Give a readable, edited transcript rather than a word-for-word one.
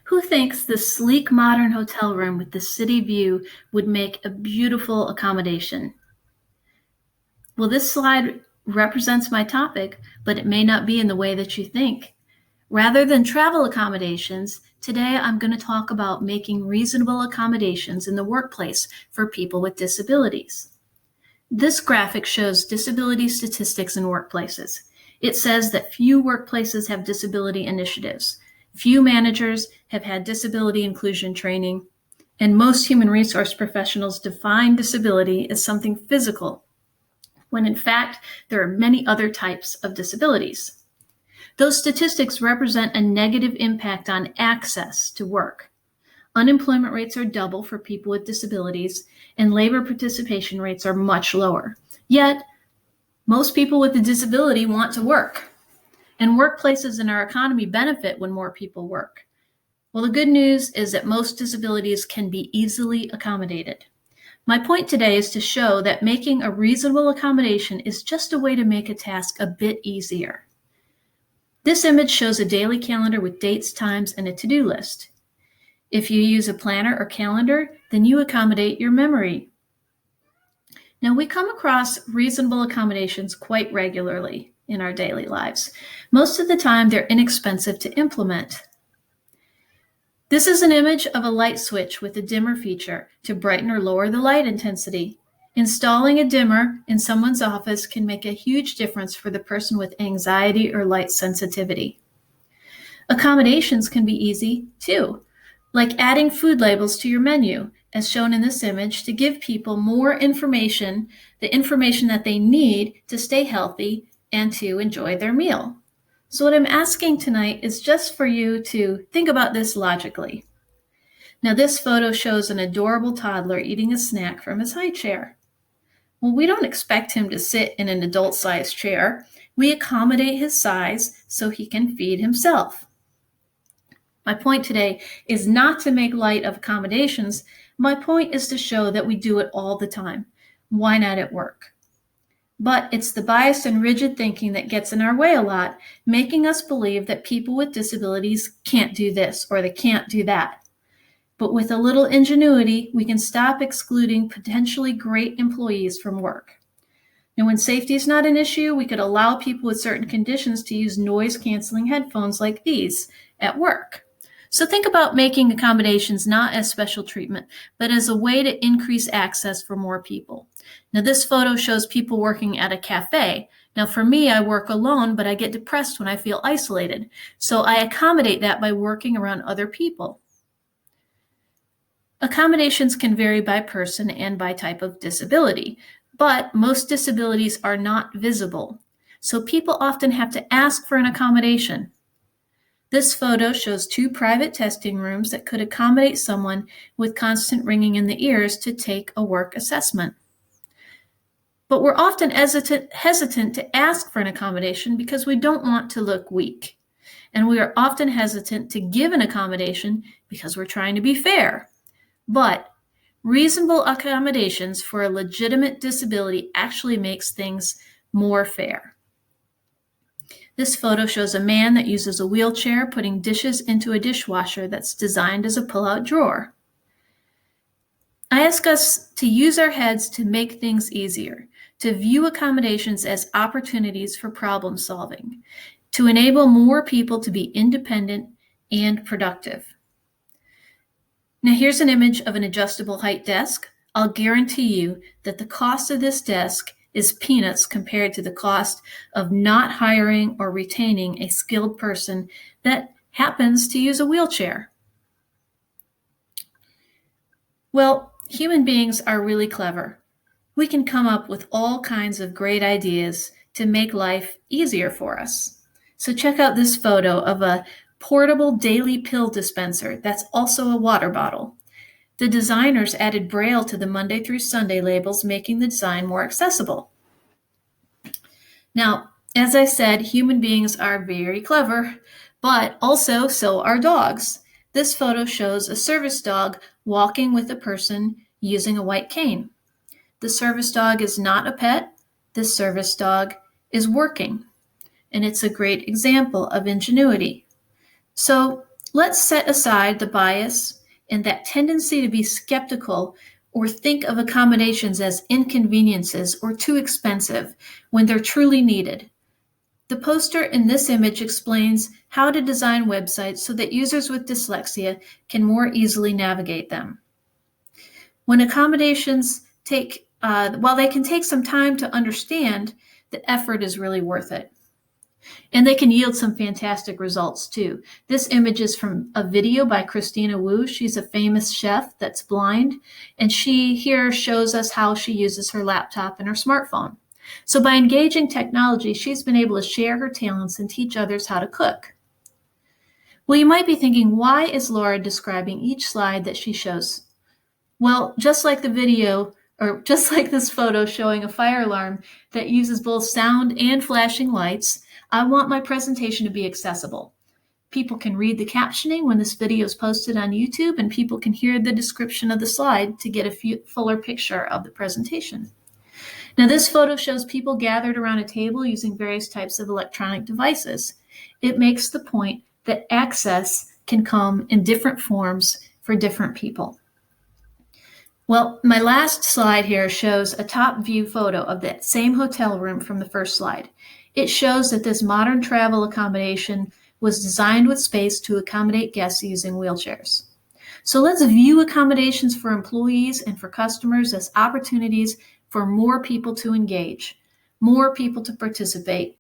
Who thinks this sleek modern hotel room with the city view would make a beautiful accommodation? Well, this slide represents my topic, but it may not be in the way that you think. Rather than travel accommodations, today I'm going to talk about making reasonable accommodations in the workplace for people with disabilities. This graphic shows disability statistics in workplaces. It says that few workplaces have disability initiatives. Few managers have had disability inclusion training, and most human resource professionals define disability as something physical, when in fact there are many other types of disabilities. Those statistics represent a negative impact on access to work. Unemployment rates are double for people with disabilities, and labor participation rates are much lower. Yet, most people with a disability want to work, and workplaces in our economy benefit when more people work. Well, the good news is that most disabilities can be easily accommodated. My point today is to show that making a reasonable accommodation is just a way to make a task a bit easier. This image shows a daily calendar with dates, times, and a to-do list. If you use a planner or calendar, then you accommodate your memory. Now, we come across reasonable accommodations quite regularly in our daily lives. Most of the time, they're inexpensive to implement. This is an image of a light switch with a dimmer feature to brighten or lower the light intensity. Installing a dimmer in someone's office can make a huge difference for the person with anxiety or light sensitivity. Accommodations can be easy too, like adding food labels to your menu, as shown in this image, to give people more information, the information that they need to stay healthy and to enjoy their meal. So what I'm asking tonight is just for you to think about this logically. Now, this photo shows an adorable toddler eating a snack from his high chair. Well, we don't expect him to sit in an adult-sized chair. We accommodate his size so he can feed himself. My point today is not to make light of accommodations. My point is to show that we do it all the time. Why not at work? But it's the biased and rigid thinking that gets in our way a lot, making us believe that people with disabilities can't do this or they can't do that. But with a little ingenuity, we can stop excluding potentially great employees from work. Now, when safety is not an issue, we could allow people with certain conditions to use noise-canceling headphones like these at work. So think about making accommodations not as special treatment, but as a way to increase access for more people. Now, this photo shows people working at a cafe. Now, for me, I work alone, but I get depressed when I feel isolated. So I accommodate that by working around other people. Accommodations can vary by person and by type of disability, but most disabilities are not visible. So people often have to ask for an accommodation. This photo shows two private testing rooms that could accommodate someone with constant ringing in the ears to take a work assessment. But we're often hesitant to ask for an accommodation because we don't want to look weak. And we are often hesitant to give an accommodation because we're trying to be fair. But reasonable accommodations for a legitimate disability actually makes things more fair. This photo shows a man that uses a wheelchair putting dishes into a dishwasher that's designed as a pull-out drawer. I ask us to use our heads to make things easier, to view accommodations as opportunities for problem solving, to enable more people to be independent and productive. Now, here's an image of an adjustable height desk. I'll guarantee you that the cost of this desk is peanuts compared to the cost of not hiring or retaining a skilled person that happens to use a wheelchair. Well, human beings are really clever. We can come up with all kinds of great ideas to make life easier for us. So check out this photo of a portable daily pill dispenser that's also a water bottle. The designers added Braille to the Monday through Sunday labels, making the design more accessible. Now, as I said, human beings are very clever, but also so are dogs. This photo shows a service dog walking with a person using a white cane. The service dog is not a pet. The service dog is working, and it's a great example of ingenuity. So Let's set aside the bias and that tendency to be skeptical or think of accommodations as inconveniences or too expensive when they're truly needed. The poster in this image explains how to design websites so that users with dyslexia can more easily navigate them. When accommodations while they can take some time to understand, the effort is really worth it. And they can yield some fantastic results too. This image is from a video by Christina Wu. She's a famous chef that's blind, and she here shows us how she uses her laptop and her smartphone. So by engaging technology, she's been able to share her talents and teach others how to cook. Well, you might be thinking, why is Laura describing each slide that she shows? Well, just like the video, or just like this photo showing a fire alarm that uses both sound and flashing lights, I want my presentation to be accessible. People can read the captioning when this video is posted on YouTube, and people can hear the description of the slide to get a fuller picture of the presentation. Now, this photo shows people gathered around a table using various types of electronic devices. It makes the point that access can come in different forms for different people. Well, my last slide here shows a top view photo of that same hotel room from the first slide. It shows that this modern travel accommodation was designed with space to accommodate guests using wheelchairs. So let's view accommodations for employees and for customers as opportunities for more people to engage, more people to participate,